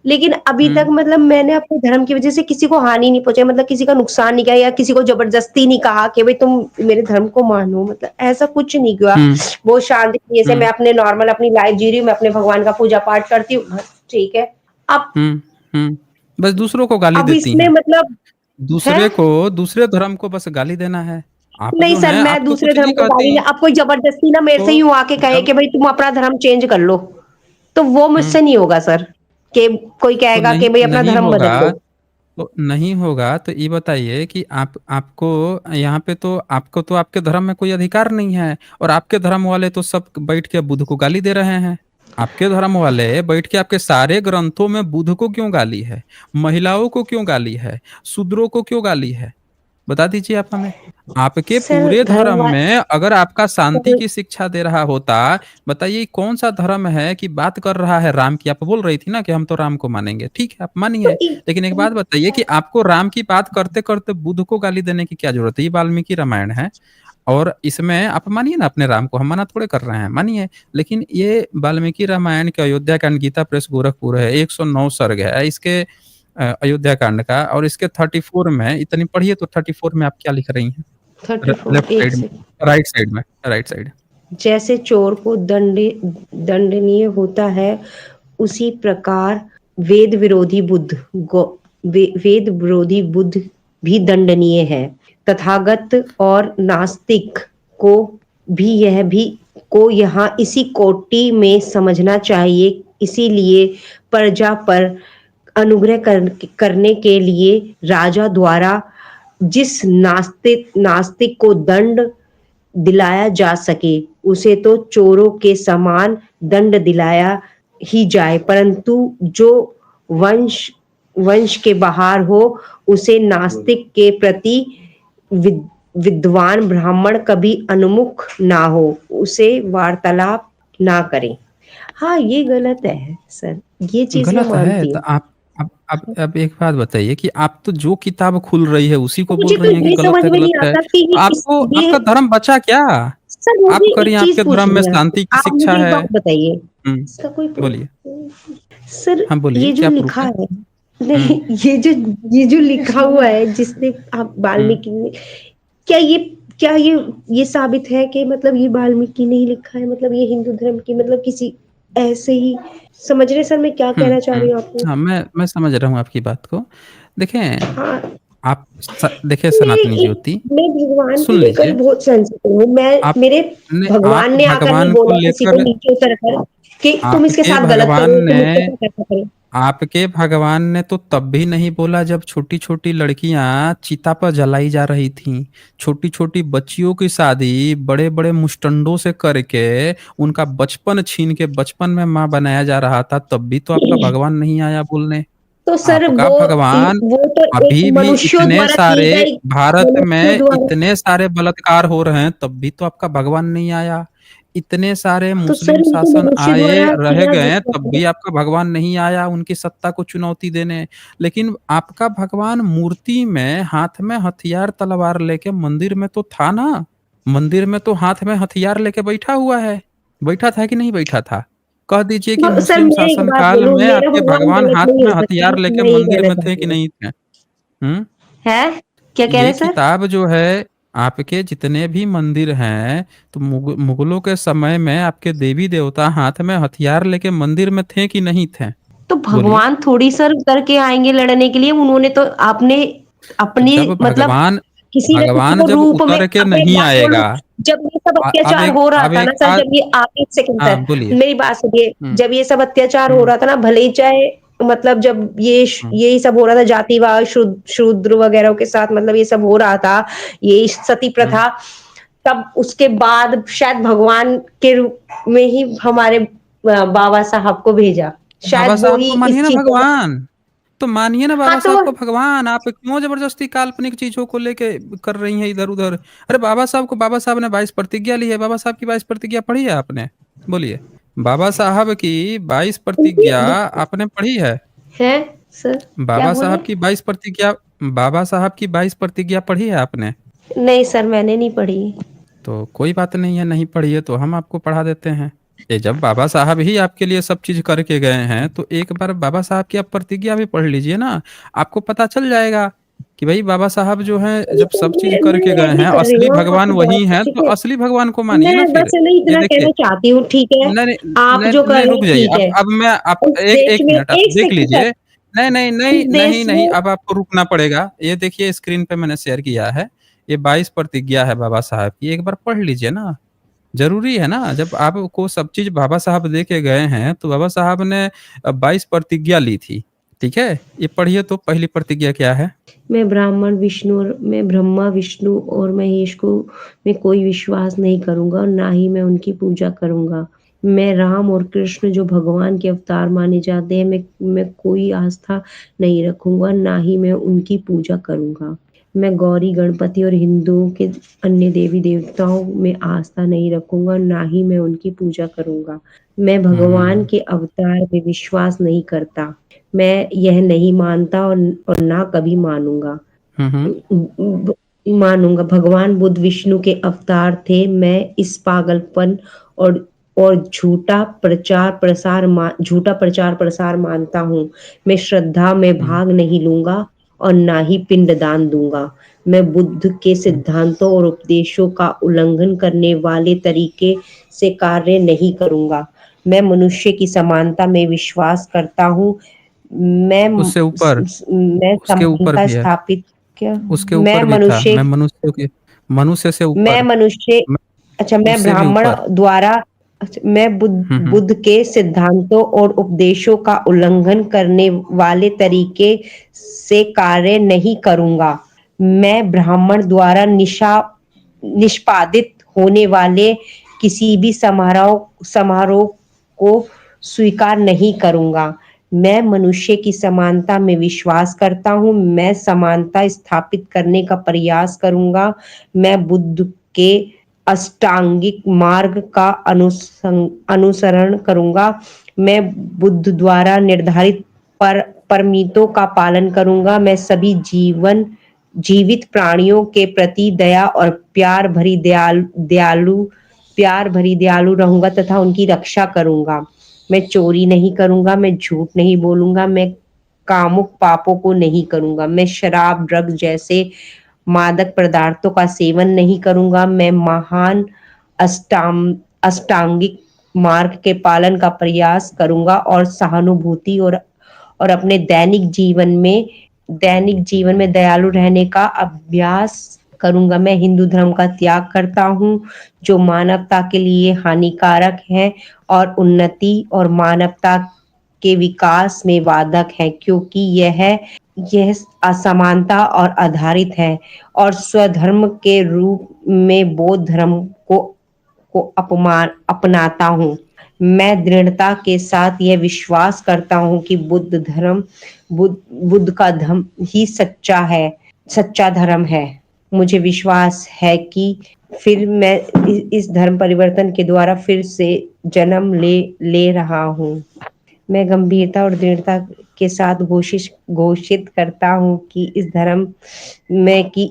लेकिन अभी तक हुँ, मतलब मैंने अपने धर्म की वजह से किसी को हानि नहीं पहुंचाई, मतलब किसी का नुकसान नहीं किया या किसी को जबरदस्ती नहीं कहा कि भाई तुम मेरे धर्म को मानो, मतलब ऐसा कुछ नहीं किया। हुँ, वो शांति जैसे मैं हुँ, अपने नॉर्मल अपनी लाइफ जी रही हूँ, मैं अपने भगवान का पूजा पाठ करती हूँ, बस ठीक है। अब हुँ, हुँ। बस दूसरों को गाली अब देती इसमें हैं। मतलब है। दूसरे धर्म को बस गाली देना है। आप नहीं जो सर, हैं, मैं आप तो दूसरे कुछ धर्म नहीं को गाली कहती। नहीं, अब कोई जबरदस्ती ना मेरे तो से यूं आके कहे जब कि भाई तुम अपना धर्म चेंज कर लो, तो वो हुँ, मुझसे नहीं होगा सर, कि कोई तो कहेगा नहीं कि भाई अपना नहीं धर्म होगा बदल लो। तो नहीं होगा तो ये बताइए कि आप आपको यहाँ पे तो आपको तो आपके धर्म में कोई अधिकार नहीं है और आपके धर्म वाले तो सब बैठ के बुद्ध को गाली दे रहे हैं। आपके धर्म वाले बैठ के आपके सारे ग्रंथों में बुद्ध को क्यों गाली है? महिलाओं को क्यों गाली है? शूद्रों को क्यों गाली है? बता दीजिए आप हमें। आपके सर पूरे धर्म धर्म में अगर आपका शांति सर, की शिक्षा दे रहा होता, बताइए कौन-सा धर्म है कि बात कर रहा है राम की? आप बोल रही थी ना कि हम तो राम को मानेंगे, ठीक है, आप तो मानिए। लेकिन एक बात बताइए कि आपको राम की बात करते-करते बुद्ध को गाली देने की क्या ज़रूरत है? ये वाल्मीकि रामायण है और इसमें आप मानिए ना अपने राम को, हम मना थोड़े कर रहे हैं, मानिए। लेकिन ये वाल्मीकि रामायण के अयोध्या कांड गीता प्रेस गोरखपुर है, 109 सर्ग है। इसके अयोध्या कांड का और इसके 34 में इतनी पढ़िए तो 34 में आप क्या लिख रही हैं? 34 लेफ्ट एक साइड में, से राइट साइड। जैसे चोर को दंडनीय होता है, उसी प्रकार वेद विरोधी बुद्ध वेद विरोधी बुद्ध भी दंडनीय है। तथागत और नास्तिक को भी को यहाँ इसी कोटि में समझना चाहिए। इसीलिए प्रजा पर अनुग्रह करने के लिए राजा द्वारा जिस नास्तिक को दंड दिलाया जा सके, उसे तो चोरों के समान दंड दिलाया ही जाए, परंतु जो वंश वंश के बाहर हो, उसे नास्तिक के प्रति विद्वान ब्राह्मण कभी उन्मुख ना हो, उसे वार्तालाप ना करे। हाँ, ये गलत है सर, ये चीज़ मैं गलत है मानती तो हूँ। आप अब एक बात बताइए कि आप तो जो किताब खुल रही है उसी को बोल मुझे तो रही हैं कि ये समझ गलत में नहीं है। आता कि तो आपको ये आपका धर्म बचा क्या? सर मुझे आप करिए एक चीज़ आपके धर्म में पूछनी है आपसे, शांति की आप शिक्षा मुझे एक है। बात बताइए, हुँ, इसका कोई बोलिए। सर हाँ, बोलिए ये जो क्या प्रूफ़ लिखा है? है हुँ, नहीं ये जो लिखा हुआ है जिसने आप हुँ। वाल्मीकि ने क्या ये क्या ये साबित है कि मतलब ये वाल्मीकि ने ही लिखा है मतलब ये हिंदू धर्म की मतलब किसी ऐसे ही समझ रहे हैं सर मैं क्या हुँ, कहना चाह हुँ। रही हूँ आपको? हाँ, मैं समझ रहा हूँ आपकी बात को। देखें, हाँ, आप देखिए सनातनी ज्योति, मैं भगवान को सुन लेकर लीजिए, बहुत सेंसिटिव हूँ। मेरे आप भगवान ने आकर नहीं भगवान को बोला किसी को लेकर नीचे उतर कर कि तुम इसके आपके साथ गलत भगवान करो, तुम ने इसके साथ ऐसा करो। आपके भगवान ने तो तब भी नहीं बोला जब छोटी-छोटी लड़कियाँ चिता पर जलाई जा रही थीं। छोटी-छोटी बच्चियों की शादी बड़े-बड़े मुस्टंडों से करके उनका बचपन छीन के बचपन में माँ बनाया जा रहा था, तब भी तो आपका भगवान नहीं आया बोलने। तो सर आपका भगवान वो तो एक अभी भी मनुष्यों इतने द्वारा किए सारे गए भारत मनुष्यों में द्वारा इतने सारे बलात्कार हो रहे हैं, तब भी तो आपका भगवान नहीं आया। इतने सारे तो मुस्लिम सर इनको शासन मनुष्य आए, द्वारा रह किया गए, तब जाता है। भी आपका भगवान नहीं आया उनकी सत्ता को चुनौती देने। लेकिन आपका भगवान मूर्ति में हाथ में हथियार तलवार लेके मंदिर में तो था ना। मंदिर में तो हाथ में हथियार लेके बैठा हुआ है। बैठा था कि नहीं बैठा था? कह दीजिए कि सर मुस्लिम मैं एक शासन बात काल बोलूँ में मेरा आपके भगवान भगवान गलत हाथ नहीं में हो सकता, हथियार लेके मैं ये मंदिर कहना में थे कि चाहती हूँ। नहीं थे? हुँ? है? क्या कह रहे ये हैं सर? किताब जो है, आपके जितने भी मंदिर हैं, तो मुगलों के समय में आपके देवी-देवता हाथ में हथियार लेके मंदिर में थे कि नहीं थे? तो बोलिए। भगवान थोड़ी सर उतर के आएँगे लड़ने के लिए, उन्होंने तो आपने तो अपने जब मतलब भगवान किसी न किसी भगवान को जब रूप में उतर के अब मैं एक नहीं बात बोलूँ, आएगा जब ये सब अत्याचार हो रहा अब था ना एक सर, बात जब ये आप 1 सेकंड हाँ, सर, बोलिए। मेरी बात सुनिए, हुँ, जब ये सब अत्याचार हो हुँ, रहा था ना, भले ही चाहे मतलब जब हुँ, यही सब हो रहा था जातिवाद, शूद्र वगैरह के साथ मतलब ये सब हो रहा था, ये सती हुँ। प्रथा, तब उसके बाद शायद भगवान के रूप में ही हमारे बाबा साहब को भेजा। बाबा शायद वो साहब ही को इस मानिए ना चीज़ को भगवान। तो मानिए ना हाँ, बाबा तो साहब को भगवान, आप क्यों ज़बरदस्ती काल्पनिक चीज़ों को लेके कर रही हैं इधर-उधर? अरे बाबा साहब ने 22 प्रतिज्ञा ली है, बाबा साहब की 22 प्रतिज्ञा पढ़ी है आपने? बोलिए। बाबा साहब की 22 उनकी प्रतिज्ञा आपने पढ़ी है? हैं सर? क्या बाबा बोले? साहब की 22 प्रतिज्ञा बाबा साहब की 22 प्रतिज्ञा पढ़ी है आपने? नहीं सर मैंने नहीं पढ़ी। तो कोई बात नहीं है, नहीं पढ़ी है तो हम आपको पढ़ा देते हैं। ये जब बाबा साहब ही आपके लिए सब चीज़ करके गए हैं, तो एक बार बाबा साहब की आप प्रतिज्ञा भी पढ़ लीजिए ना। आपको पता चल जाएगा कि भई बाबा साहब जो हैं जब सब चीज़ करके मैं गए एग्री हैं, कर रही असली हूँ भगवान आपकी बात वही से, हैं, ठीक तो है? असली भगवान को मानिए ना मैं फिर। बस नहीं ये इतना देखिए कहना चाहती हूँ, ठीक है? नहीं, नहीं, आप नहीं, जो कर नहीं रहे रुक हैं जाइए। ठीक है। अब मैं आप उस एक देश 1 में मिनट आप 1 देख सेकंड सर, लीजिए। नहीं, नहीं, उस नहीं, नहीं, देश नहीं, में अब आपको रुकना पड़ेगा। ये देखिए स्क्रीन पे मैंने शेयर किया है। ये 22 प्रतिज्ञा है बाबा साहब की, एक बार पढ़ लीजिए ना। ज़रूरी है ना, जब आपको सब चीज़ बाबा साहब दे के गए हैं, तो बाबा साहब ने 22 प्रतिज्ञा ली थी, ठीक है? ये पढ़िए तो पहली प्रतिज्ञा क्या है? मैं ब्रह्मा, विष्णु और महेश को में कोई विश्वास नहीं करूँगा और ना ही मैं उनकी पूजा करूँगा। मैं राम और कृष्ण जो भगवान के अवतार माने जाते हैं, मैं कोई आस्था नहीं रखूँगा, ना ही मैं उनकी पूजा करूँगा। मैं गौरी, गणपति और हिंदुओं के अन्य देवी-देवताओं में आस्था नहीं रखूँगा, ना ही मैं उनकी पूजा करूँगा। मैं भगवान हुँ, के अवतार में विश्वास नहीं करता। मैं यह नहीं मानता और ना कभी मानूँगा। हुँ, हुँ। ब मानूँगा भगवान बुद्ध विष्णु के अवतार थे। मैं इस पागलपन और झूठा प्रचार-प्रसार मानता हूँ। मैं श्रद्धा में हुँ, भाग नहीं लूँगा और ना ही पिंडदान दूँगा। मैं बुद्ध के हुँ। सिद्धांतों और उपदेशों का उल्लंघन करने वाले तरीके से कार्य नहीं करूँगा। मैं मनुष्य की समानता में विश्वास करता हूँ। उससे ऊपर मैं उसके ऊपर समानता भी है। स्थापित क्या उसके मैं ऊपर भी था, मनुष्य मनुष्य से मैं ऊपर, मनुष्य मैं अच्छा मैं उससे भी ब्राह्मण ऊपर। द्वारा अच्छा मैं हुँ, हुँ। बुद्ध के सिद्धांतों और उपदेशों का उल्लंघन करने वाले तरीके से कार्य नहीं करूँगा। मैं ब्राह्मण द्वारा निष्पादित होने वाले किसी भी समारोह को स्वीकार नहीं करूँगा। मैं मनुष्य की समानता में विश्वास करता हूँ। मैं समानता स्थापित करने का प्रयास करूँगा। मैं बुद्ध के अष्टांगिक मार्ग का अनुसरण करूँगा। मैं बुद्ध द्वारा निर्धारित परमितों का पालन करूँगा। मैं सभी जीवित प्राणियों के प्रति दया और प्यार भरी दयालु रहूँगा तथा उनकी रक्षा करूँगा। मैं चोरी नहीं करूँगा, मैं झूठ नहीं बोलूँगा, मैं कामुक पापों को नहीं करूँगा, मैं शराब, ड्रग्स जैसे मादक पदार्थों का सेवन नहीं करूँगा, मैं महान अष्टांगिक मार्ग के पालन का प्रयास करूँगा और सहानुभूति और अपने दैनिक जीवन में दयालु रहने का अभ्यास करूँगा। मैं हिंदू धर्म का त्याग करता हूँ, जो मानवता के लिए हानिकारक है और उन्नति और मानवता के विकास में बाधक है, क्योंकि यह असमानता और आधारित है और स्वधर्म के रूप में बौद्ध धर्म को अपनाता हूँ। मैं दृढ़ता के साथ यह विश्वास करता हूँ कि बुद्ध का धर्म ही सच्चा धर्म है। मुझे विश्वास है कि फिर मैं इस धर्म परिवर्तन के द्वारा फिर से जन्म ले रहा हूँ। मैं गंभीरता और दृढ़ता के साथ घोषित करता हूँ कि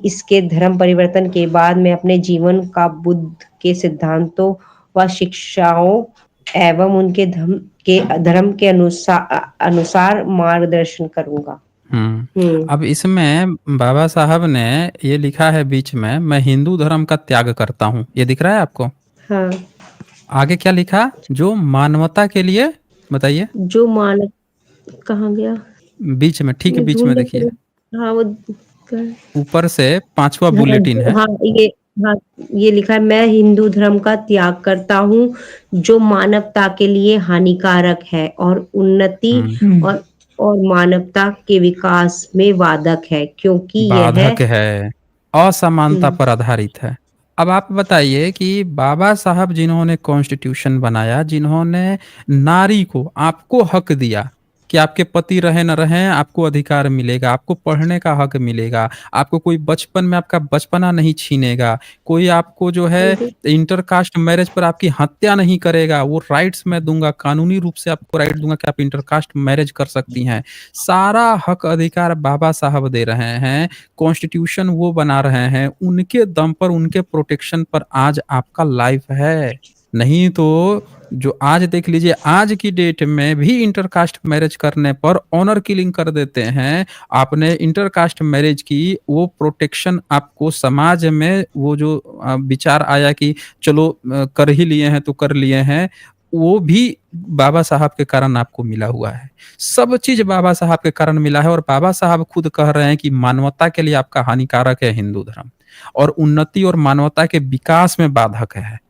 इसके धर्म परिवर्तन के बाद मैं अपने जीवन का बुद्ध के सिद्धांतों व शिक्षाओं एवं उनके धर्म के अनुसार मार्गदर्शन करूँगा। अब इसमें बाबा साहब ने ये लिखा है बीच में, मैं हिंदू धर्म का त्याग करता हूँ। ये दिख रहा है आपको? हाँ। आगे क्या लिखा? जो मानवता के लिए, बताइए। जो मानव कहाँ गया? बीच में, ठीक मैं बीच में ढूंढ देखिए, हाँ वो ऊपर से 5वां बुलेटिन है। हाँ हाँ ये लिखा है, मैं हिंदू धर्म का त्याग करता हूँ, जो मानवता के लिए हानिकारक है और उन्नति और मानवता के विकास में बाधक है, क्योंकि बाधक है, असमानता पर आधारित है। अब आप बताइए कि बाबा साहब जिन्होंने कॉन्स्टिट्यूशन बनाया, जिन्होंने नारी को, आपको हक दिया कि आपके पति रहे न रहे आपको अधिकार मिलेगा, आपको पढ़ने का हक मिलेगा, आपको कोई बचपन में आपका बचपना नहीं छीनेगा, कोई आपको जो है इंटरकास्ट मैरिज पर आपकी हत्या नहीं करेगा, वो राइट्स मैं दूंगा, कानूनी रूप से आपको राइट दूंगा कि आप इंटरकास्ट मैरिज कर सकती हैं। सारा हक अधिकार बाबा साहब दे रहे हैं, कॉन्स्टिट्यूशन वो बना रहे हैं, उनके दम पर, उनके प्रोटेक्शन पर आज आपका लाइफ है। नहीं तो जो आज देख लीजिए, आज की डेट में भी इंटरकास्ट मैरिज करने पर ऑनर किलिंग कर देते हैं। आपने इंटरकास्ट मैरिज की, वो प्रोटेक्शन आपको समाज में वो जो विचार आया कि चलो कर ही लिए हैं तो कर लिए हैं, वो भी बाबा साहब के कारण आपको मिला हुआ है। सब चीज बाबा साहब के कारण मिला है और बाबा साहब खुद कह रहे हैं कि मानवता के लिए आपका हानिकारक है हिंदू धर्म, और उन्नति और मानवता के विकास में बाधक है,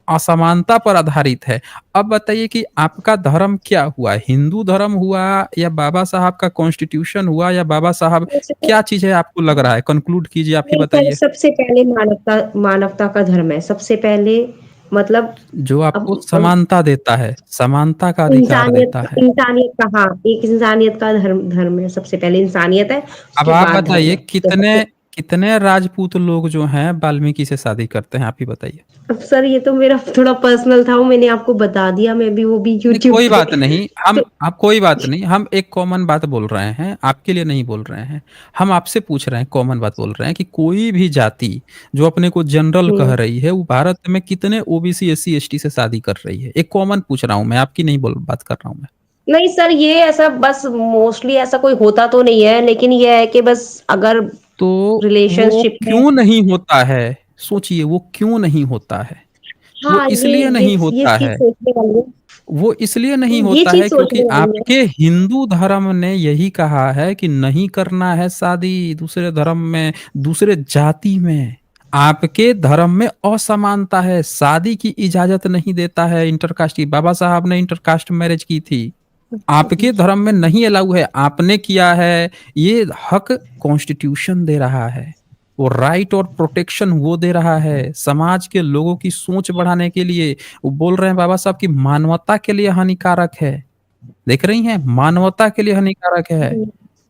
असमानता पर आधारित है। अब बताइए कि आपका धर्म क्या हुआ? हिंदू धर्म हुआ या बाबा साहब का कॉन्स्टिट्यूशन हुआ या बाबा साहब, क्या चीज है आपको लग रहा है? कंक्लूड कीजिए, आप ही बताइए। सबसे पहले मानवता का धर्म है, सबसे पहले मतलब जो आपको समानता देता है, समानता का अधिकार देता है। इंसानियत का, हाँ एक इंसानियत का धर्म है, सबसे पहले इंसानियत है, अब उसके आप बाद धर्म बताइए, है। कितने कितने राजपूत लोग जो हैं वाल्मीकि से शादी करते हैं? आप ही बताइए। अब सर ये तो मेरा थोड़ा पर्सनल था, वो मैंने आपको बता दिया, मैं भी वो भी नहीं, यूट्यूब कोई पे बात नहीं, आप कोई बात नहीं, हम एक कॉमन बात बोल रहे हैं, आपके लिए नहीं बोल रहे हैं। हम आपसे पूछ रहे हैं, कॉमन बात बोल रहे हैं कि कोई भी जाति जो अपने को जनरल कह रही है, वो भारत में कितने ओबीसी, एससी, एसटी से शादी कर रही है? एक कॉमन पूछ रहा हूँ मैं, आपकी नहीं बात कर रहा हूँ मैं। नहीं सर, ये ऐसा बस मोस्टली ऐसा कोई होता तो नहीं है, लेकिन ये है कि बस अगर तो वो रिलेशनशिप में, क्यों नहीं होता है? सोचिए, वो क्यों नहीं होता है? वो हाँ इसलिए नहीं ये होता चीज है, सोचने वाली है, वो इसलिए नहीं ये होता चीज है क्योंकि सोचने वाली है। आपके हिंदू धर्म ने यही कहा है कि नहीं करना है शादी दूसरे धर्म में, दूसरे जाति में। आपके धर्म में असमानता है, शादी की इजाजत नहीं देता है इंटरकास्ट की। बाबा साहब ने इंटरकास्ट मैरिज की थी, आपके धर्म में नहीं अलाउ है, आपने किया है। ये हक कॉन्स्टिट्यूशन दे रहा है, वो राइट और प्रोटेक्शन वो दे रहा है समाज के लोगों की सोच बढ़ाने के लिए। वो बोल रहे हैं बाबा साहब की मानवता के लिए हानिकारक है। देख रही हैं, मानवता के लिए हानिकारक है।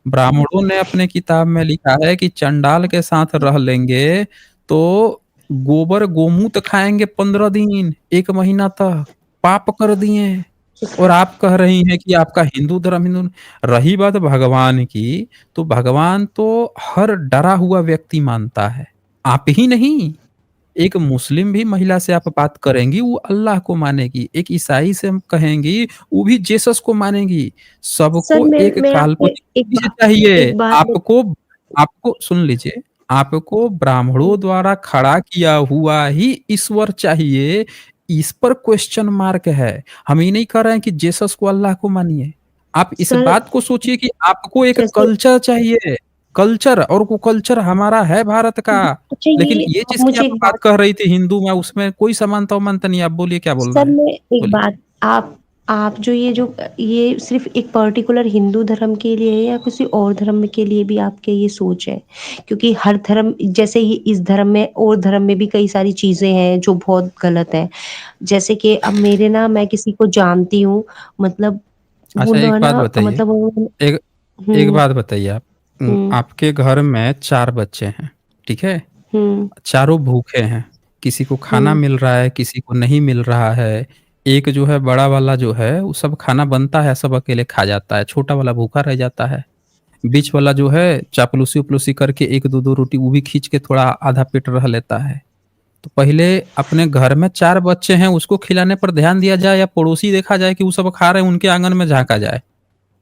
ब्राह्मणों ने अपने किताब में लिखा है कि चंडाल के साथ रह लेंगे तो गोबर गोमूत्र खाएँगे 15 दिन, 1 महीना तक, पाप कर दिए। और आप कह रही हैं कि आपका हिंदू रही बात भगवान की, तो भगवान तो हर डरा हुआ व्यक्ति मानता है। आप ही नहीं, एक मुस्लिम भी महिला से आप बात करेंगी, वो अल्लाह को मानेगी। एक ईसाई से हम कहेंगी, वो भी जीसस को मानेगी। सर सबको एक मैं आपसे काल्पनिक एक चीज़ बात चाहिए। एक बात आपको आपको सुन लीजिए, आपको ब्राह्मणों द्वारा खड़ा किया हुआ ही ईश्वर चाहिए, इस पर क्वेश्चन मार्क है। हम ये नहीं कह रहे हैं कि जीसस को अल्लाह को मानिए। आप इस सर बात को सोचिए कि आपको एक जैसे कल्चर चाहिए, कल्चर, और वो कल्चर हमारा है भारत का। अच्छा लेकिन ये ये आप जिसकी मुझे आप एक बात बात कह रही थी हिंदू में, उसमें कोई समानता-वमानता नहीं है। आप बोलिए क्या बोलना सर है? मैं एक बोलिए। बात आप जो ये सिर्फ एक पर्टिकुलर हिंदू धर्म के लिए है या किसी और धर्म के लिए भी आपके ये सोच है? क्योंकि हर धर्म जैसे ये इस धर्म में और धर्म में भी कई सारी चीज़ें हैं जो बहुत गलत हैं। जैसे कि अब मेरे ना मैं किसी को जानती हूँ मतलब वो अच्छा, एक बात ना बताइए, मतलब वो एक एक हुँ, बात बताइए आप, हुँ, आपके घर में 4 बच्चे हैं, ठीक है? हुँ, चारों भूखे हैं, किसी को खाना हुँ, मिल रहा है, किसी को नहीं मिल रहा है। एक जो है बड़ा वाला जो है, वो सब खाना बनता है, सब अकेले खा जाता है, छोटा वाला भूखा रह जाता है। बीच वाला जो है चापलूसी-उपलूसी करके 1-2 रोटी वो भी खींच के थोड़ा आधा पेट रह लेता है। तो पहले अपने घर में 4 बच्चे हैं, उसको खिलाने पर ध्यान दिया जाए या पड़ोसी देखा जाए कि वो सब खा रहे हैं, उनके आँगन में झाँका जाए।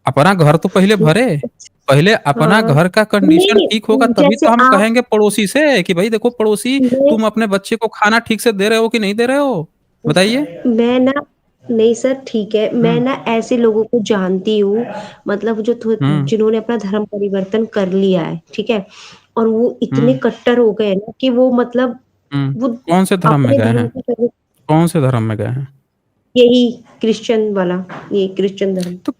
अपना घर तो पहले हुँ, भरे, पहले अपना हाँ। घर का कंडीशन नहीं, ठीक होगा तभी जैसे तो हम आप कहेंगे पड़ोसी से कि भाई देखो पड़ोसी, मैं तुम अपने बच्चे को खाना ठीक से दे रहे हो कि नहीं दे रहे हो? बताइए? मैं ना नहीं सर ठीक है, मैं हुँ, ना ऐसे लोगों को जानती हूँ मतलब जो हुँ, जिन्होंने अपना धर्म परिवर्तन कर लिया है, ठीक है? और वो इतने हुँ, कट्टर हो गए हैं ना कि वो मतलब हुँ। वो कौन से धर्म में अपने गए धर्म हैं? की तरफ कौन से धर्म में गए हैं? यही क्रिश्चियन वाला, ये क्रिश्चियन धर्म। तो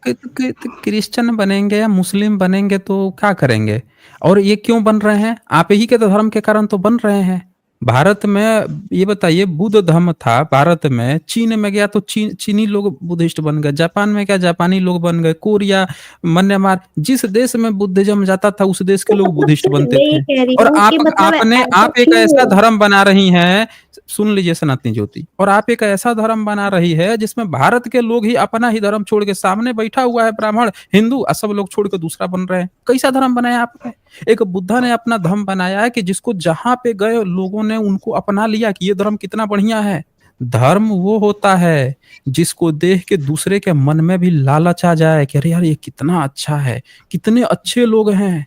क्रिश्चियन बनेंगे या मुस्लिम बनेंगे तो क्या करेंगे? और ये क्यों बन रहे हैं? आप ही के तो धर्म के कारण तो बन रहे हैं। भारत में ये बताइए, बुद्ध धर्म था भारत में, चीन में गया तो चीनी लोग बुद्धिस्ट बन गए, जापान में गया जापानी लोग बन गए, कोरिया, म्यांमार, जिस देश में बुद्धिज़्म जाता था उस देश के तो लोग मतलब बुद्धिस्ट सर बनते मैं ये थे। कह रही और हूँ कि मतलब ऐसा आप एक क्यों ऐसा हुआ? धर्म बना रही हैं, सुन लीजिए सनातनी ज्योति, और आप एक ऐसा धर्म बना रही है जिसमें भारत के लोग ही अपना ही धर्म छोड़ के, सामने बैठा हुआ है ब्राह्मण, हिंदू, सब लोग छोड़ के दूसरा बन रहे हैं। कैसा धर्म बनाया आपने? एक बुद्धा ने अपना धर्म बनाया है कि जिसको जहाँ पे गए लोगों ने उनको अपना लिया कि ये धर्म कितना बढ़िया है। धर्म वो होता है जिसको देख के दूसरे के मन में भी लालच आ जाए कि अरे यार ये कितना अच्छा है, कितने अच्छे लोग हैं।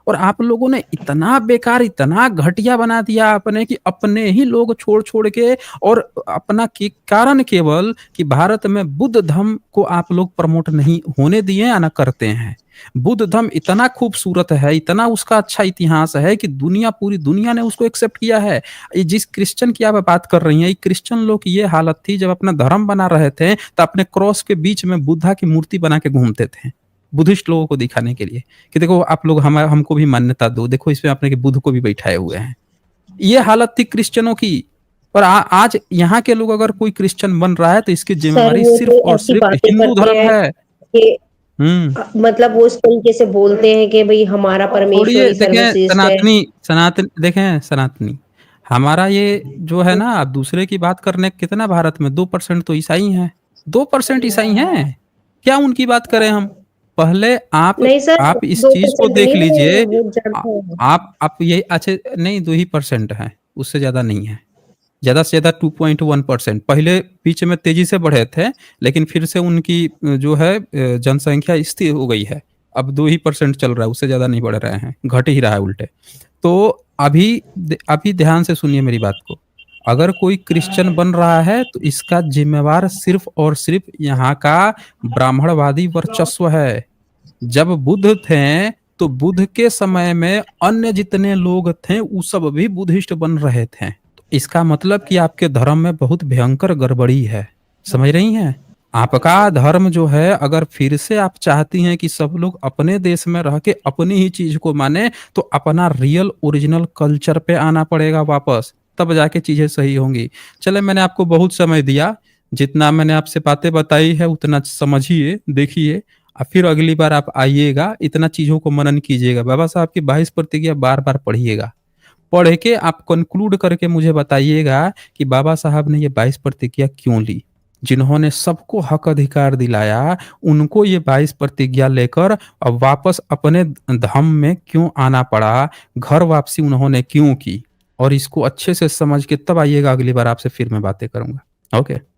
और आप लोगों ने इतना बेकार, इतना घटिया बना दिया आपने कि अपने ही लोग छोड़-छोड़ के, और अपना के कारण केवल कि भारत में बुद्ध धर्म को आप लोग प्रमोट नहीं होने दिए या ना करते हैं। बुद्ध धर्म इतना खूबसूरत है, इतना उसका अच्छा इतिहास है कि पूरी दुनिया ने उसको एक्सेप्ट किया है। ये जिस क्रिश्चियन की आप बात कर रही हैं, ये क्रिश्चियन लोग की ये हालत थी जब अपना धर्म बना रहे थे, तो अपने क्रॉस के बीच में बुद्धा की मूर्ति बना के घूमते थे। बुद्धिस्ट लोगों को दिखाने के लिए कि देखो आप लोग हमको भी मान्यता दो, देखो इसमें आपने कि बुद्ध को भी बैठाए हुए हैं। ये हालत थी क्रिश्चियनों की। और आज यहाँ के लोग अगर कोई क्रिश्चियन बन रहा है तो इसकी सर ज़िम्मेवारी वो सिर्फ़ तो और ऐसी सिर्फ़ बातें हिंदू करते धर्म हैं है। कि हुँ। मतलब वो इस तरीके से बोलते हैं कि भई हमारा परमेश्वर छोड़िए, ही देखें सर्वश्रेष्ठ है। सनातनी, हमारा ये जो है ना, आप दूसरे की बात करने, कितना भारत में 2% तो ईसाई हैं। 2% ईसाई हैं। क्या उनकी बात करें हम? पहले नहीं सर आप इस चीज़ को 2% देख नहीं है, लीजिए। वो अ, ज़्यादा है। आप ये अच्छे नहीं, 2 ही परसेंट हैं, उससे ज़्यादा नहीं है। ज़्यादा से ज़्यादा 2.1%, पहले बीच में तेज़ी से बढ़े थे, लेकिन फिर से उनकी जो है जनसंख्या स्थिर हो गई है। अब 2 ही परसेंट चल रहा है, उससे ज़्यादा नहीं बढ़ रहे हैं, घट ही रहा है उल्टे। तो अभी ध्यान से सुनिए मेरी बात को। अगर कोई क्रिश्चियन बन रहा है, तो इसका ज़िम्मेवार सिर्फ़ और सिर्फ़ यहाँ का ब्राह्मणवादी वर्चस्व है। जब बुद्ध थे, तो बुद्ध के समय में अन्य जितने लोग थे, वो सब भी बुद्धिस्ट बन रहे थे। तो इसका मतलब कि आपके धर्म में बहुत भयंकर गड़बड़ी है। समझ रही हैं? आपका धर्म जो है, अगर फिर से आप चाहती हैं कि सब लोग अपने देश में रह के अपनी ही चीज़ को मानें, तो अपना रियल ओरिजिनल कल्चर पे आना पड़ेगा वापस, तब जाके चीज़ें सही होंगी। चलें, मैंने आपको बहुत समय दिया, जितना मैंने आपसे बातें बताई है उतना समझिए, देखिए, फिर अगली बार आप आइएगा, इतना चीज़ों को मनन कीजिएगा। बाबा साहब की 22 प्रतिज्ञा बार-बार पढ़िएगा। पढ़ के आप कंक्लूड करके मुझे बताइएगा कि बाबा साहब ने ये 22 प्रतिज्ञा क्यों ली? जिन्होंने सबको हक अधिकार दिलाया, उनको ये 22 प्रतिज्ञा लेकर अब वापस अपने धाम में क्यों आना पड़ा? घर वापसी उन्होंने क्यों की? और इसको अच्छे से समझ के तब आइएगा, अगली बार आपसे फिर मैं बातें करूँगा। ओके।